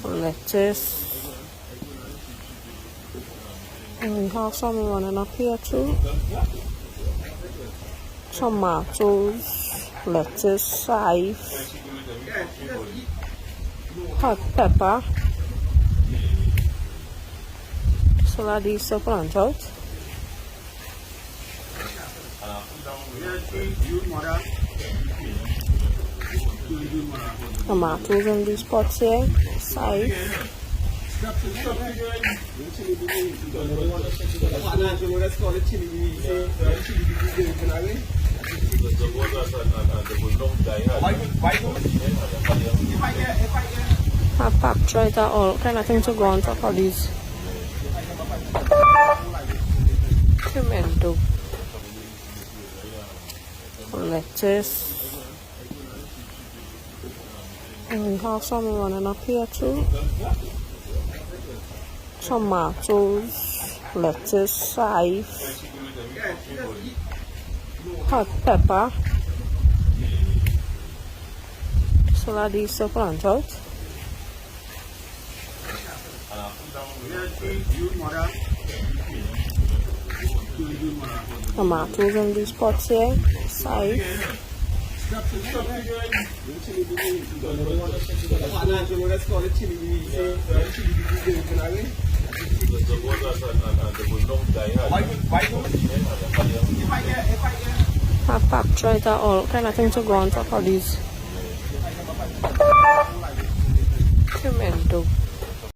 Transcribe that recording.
lettuce. And we have some running up here too. Tomatoes, lettuce, chive, hot pepper. So that these to plant out. Tomatoes in these pots here, chive. Paprica, all kind of things to go on top of these. Tomato, lettuce. And we have some running up here too. Tomatoes, lettuce, chive, hot pepper. So that these to plant out. Tomatoes in these pots here, chive. Paprica, all kind of things to go on top of these. Tomato.